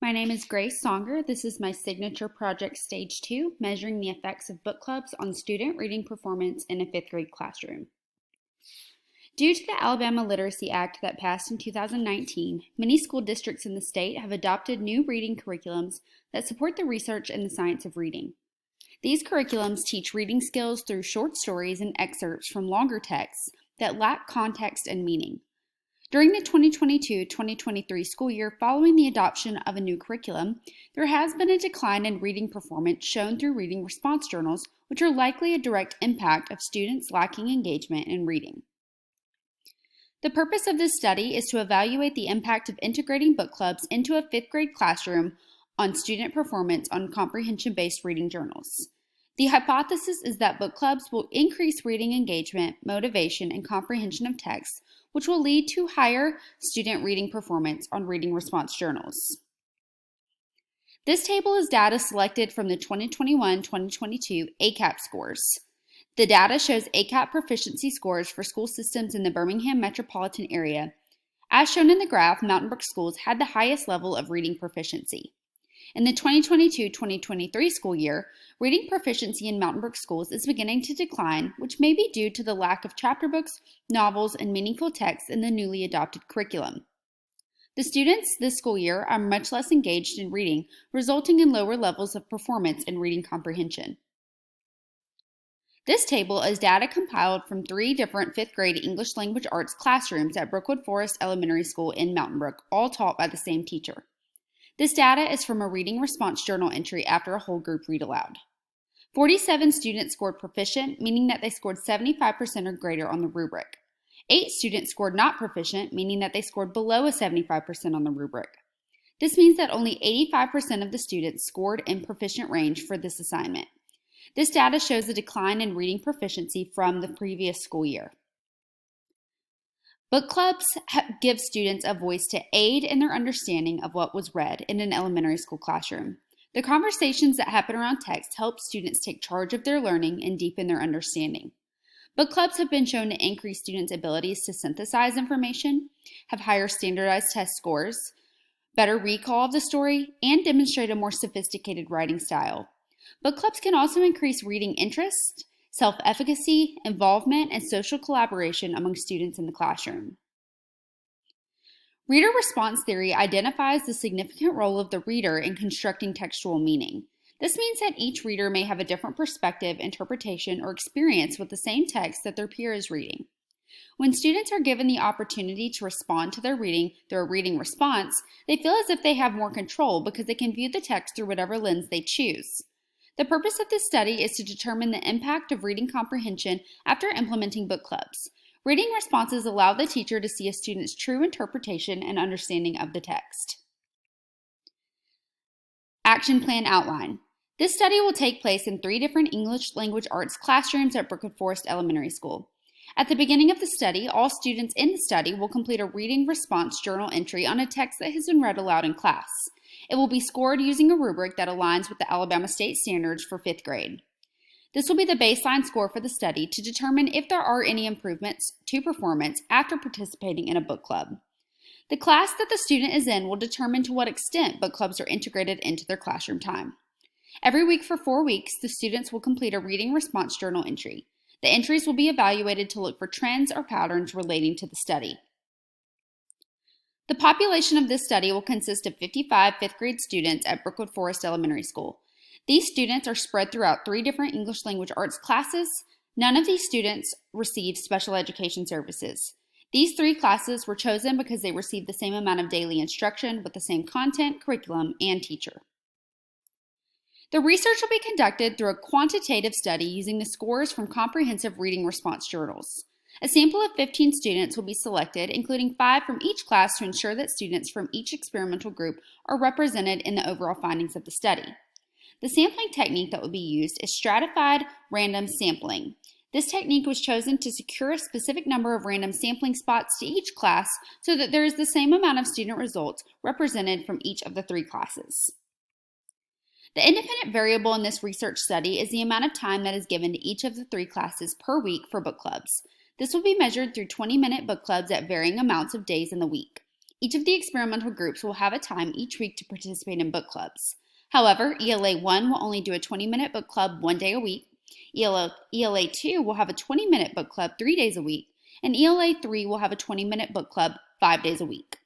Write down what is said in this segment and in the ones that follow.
My name is Grace Songer. This is my signature project Stage 2, measuring the effects of book clubs on student reading performance in a 5th grade classroom. Due to the Alabama Literacy Act that passed in 2019, many school districts in the state have adopted new reading curriculums that support the research and the science of reading. These curriculums teach reading skills through short stories and excerpts from longer texts that lack context and meaning. During the 2022-2023 school year following the adoption of a new curriculum, there has been a decline in reading performance shown through reading response journals, which are likely a direct impact of students lacking engagement in reading. The purpose of this study is to evaluate the impact of integrating book clubs into a 5th grade classroom on student performance on comprehension-based reading journals. The hypothesis is that book clubs will increase reading engagement, motivation, and comprehension of text, which will lead to higher student reading performance on reading response journals. This table is data selected from the 2021-2022 ACAP scores. The data shows ACAP proficiency scores for school systems in the Birmingham metropolitan area. As shown in the graph, Mountain Brook schools had the highest level of reading proficiency. In the 2022-2023 school year, reading proficiency in Mountain Brook schools is beginning to decline, which may be due to the lack of chapter books, novels, and meaningful texts in the newly adopted curriculum. The students this school year are much less engaged in reading, resulting in lower levels of performance in reading comprehension. This table is data compiled from 3 different 5th grade English language arts classrooms at Brookwood Forest Elementary School in Mountain Brook, all taught by the same teacher. This data is from a reading response journal entry after a whole group read aloud. 47 students scored proficient, meaning that they scored 75% or greater on the rubric. 8 students scored not proficient, meaning that they scored below a 75% on the rubric. This means that only 85% of the students scored in proficient range for this assignment. This data shows a decline in reading proficiency from the previous school year. Book clubs give students a voice to aid in their understanding of what was read in an elementary school classroom. The conversations that happen around text help students take charge of their learning and deepen their understanding. Book clubs have been shown to increase students' abilities to synthesize information, have higher standardized test scores, better recall of the story, and demonstrate a more sophisticated writing style. Book clubs can also increase reading interest, self-efficacy, involvement, and social collaboration among students in the classroom. Reader response theory identifies the significant role of the reader in constructing textual meaning. This means that each reader may have a different perspective, interpretation, or experience with the same text that their peer is reading. When students are given the opportunity to respond to their reading through a reading response, they feel as if they have more control because they can view the text through whatever lens they choose. The purpose of this study is to determine the impact of reading comprehension after implementing book clubs. Reading responses allow the teacher to see a student's true interpretation and understanding of the text. Action Plan Outline. This study will take place in 3 different English language arts classrooms at Brookwood Forest Elementary School. At the beginning of the study, all students in the study will complete a reading response journal entry on a text that has been read aloud in class. It will be scored using a rubric that aligns with the Alabama State Standards for 5th grade. This will be the baseline score for the study to determine if there are any improvements to performance after participating in a book club. The class that the student is in will determine to what extent book clubs are integrated into their classroom time. Every week for 4 weeks, the students will complete a reading response journal entry. The entries will be evaluated to look for trends or patterns relating to the study. The population of this study will consist of 55 5th grade students at Brookwood Forest Elementary School. These students are spread throughout 3 different English language arts classes. None of these students received special education services. These 3 classes were chosen because they received the same amount of daily instruction with the same content, curriculum, and teacher. The research will be conducted through a quantitative study using the scores from comprehensive reading response journals. A sample of 15 students will be selected, including 5 from each class to ensure that students from each experimental group are represented in the overall findings of the study. The sampling technique that will be used is stratified random sampling. This technique was chosen to secure a specific number of random sampling spots to each class so that there is the same amount of student results represented from each of the 3 classes. The independent variable in this research study is the amount of time that is given to each of the 3 classes per week for book clubs. This will be measured through 20-minute book clubs at varying amounts of days in the week. Each of the experimental groups will have a time each week to participate in book clubs. However, ELA 1 will only do a 20-minute book club 1 day a week. ELA 2 will have a 20-minute book club 3 days a week, and ELA 3 will have a 20-minute book club 5 days a week.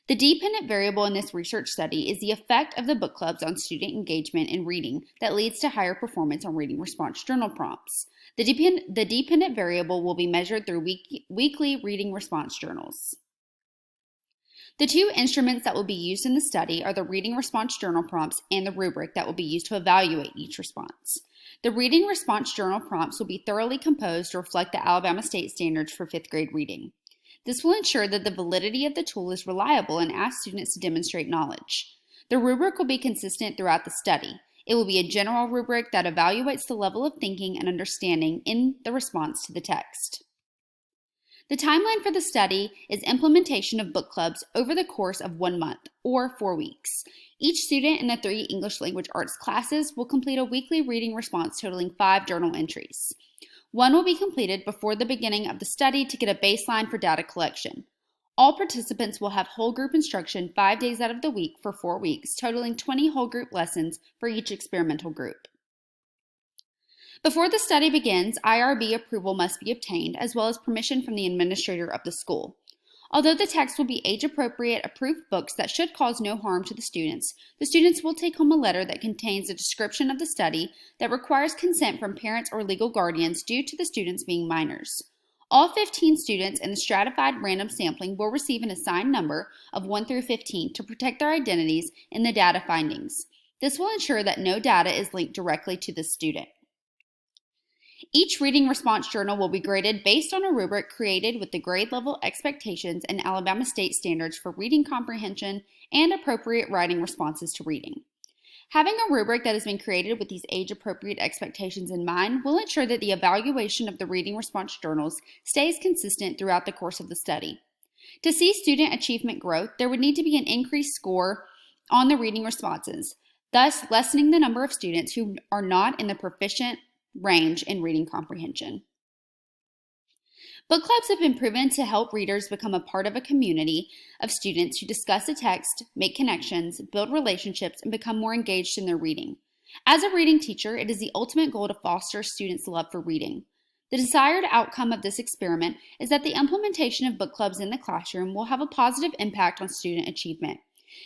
The dependent variable in this research study is the effect of the book clubs on student engagement in reading that leads to higher performance on reading response journal prompts. The dependent variable will be measured through weekly reading response journals. The two instruments that will be used in the study are the reading response journal prompts and the rubric that will be used to evaluate each response. The reading response journal prompts will be thoroughly composed to reflect the Alabama State Standards for 5th grade reading. This will ensure that the validity of the tool is reliable and ask students to demonstrate knowledge. The rubric will be consistent throughout the study. It will be a general rubric that evaluates the level of thinking and understanding in the response to the text. The timeline for the study is implementation of book clubs over the course of 1 month, or 4 weeks. Each student in the 3 English language arts classes will complete a weekly reading response totaling 5 journal entries. One will be completed before the beginning of the study to get a baseline for data collection. All participants will have whole group instruction 5 days out of the week for 4 weeks, totaling 20 whole group lessons for each experimental group. Before the study begins, IRB approval must be obtained, as well as permission from the administrator of the school. Although the text will be age-appropriate, approved books that should cause no harm to the students will take home a letter that contains a description of the study that requires consent from parents or legal guardians due to the students being minors. All 15 students in the stratified random sampling will receive an assigned number of 1 through 15 to protect their identities in the data findings. This will ensure that no data is linked directly to the student. Each reading response journal will be graded based on a rubric created with the grade level expectations and Alabama State Standards for reading comprehension and appropriate writing responses to reading. Having a rubric that has been created with these age-appropriate expectations in mind will ensure that the evaluation of the reading response journals stays consistent throughout the course of the study. To see student achievement growth, there would need to be an increased score on the reading responses, thus lessening the number of students who are not in the proficient range in reading comprehension. Book clubs have been proven to help readers become a part of a community of students who discuss a text, make connections, build relationships, and become more engaged in their reading. As a reading teacher, it is the ultimate goal to foster students' love for reading. The desired outcome of this experiment is that the implementation of book clubs in the classroom will have a positive impact on student achievement.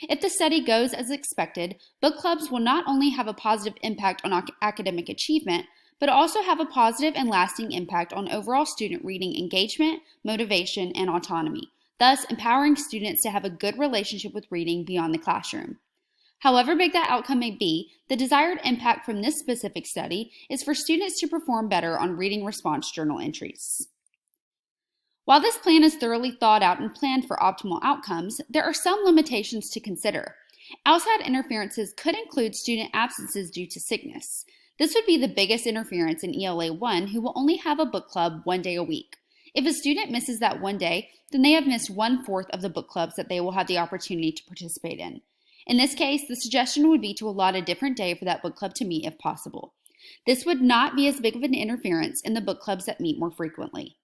If the study goes as expected, book clubs will not only have a positive impact on academic achievement, but also have a positive and lasting impact on overall student reading engagement, motivation, and autonomy, thus empowering students to have a good relationship with reading beyond the classroom. However big that outcome may be, the desired impact from this specific study is for students to perform better on reading response journal entries. While this plan is thoroughly thought out and planned for optimal outcomes, there are some limitations to consider. Outside interferences could include student absences due to sickness. This would be the biggest interference in ELA 1, who will only have a book club 1 day a week. If a student misses that 1 day, then they have missed 1/4 of the book clubs that they will have the opportunity to participate in. In this case, the suggestion would be to allot a different day for that book club to meet if possible. This would not be as big of an interference in the book clubs that meet more frequently.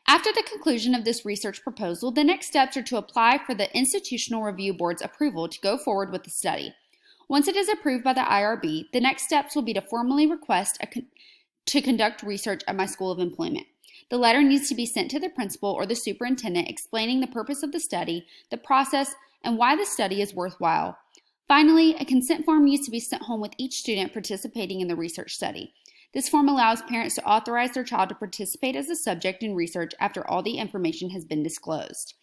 After the conclusion of this research proposal, the next steps are to apply for the Institutional Review Board's approval to go forward with the study. Once it is approved by the IRB, the next steps will be to formally request to conduct research at my school of employment. The letter needs to be sent to the principal or the superintendent explaining the purpose of the study, the process, and why the study is worthwhile. Finally, a consent form needs to be sent home with each student participating in the research study. This form allows parents to authorize their child to participate as a subject in research after all the information has been disclosed.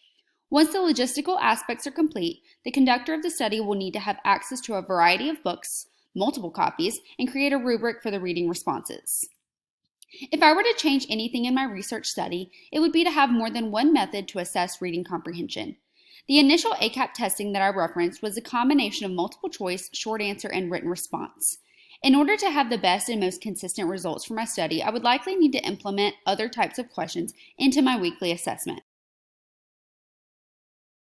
Once the logistical aspects are complete, the conductor of the study will need to have access to a variety of books, multiple copies, and create a rubric for the reading responses. If I were to change anything in my research study, it would be to have more than one method to assess reading comprehension. The initial ACAP testing that I referenced was a combination of multiple choice, short answer, and written response. In order to have the best and most consistent results for my study, I would likely need to implement other types of questions into my weekly assessment.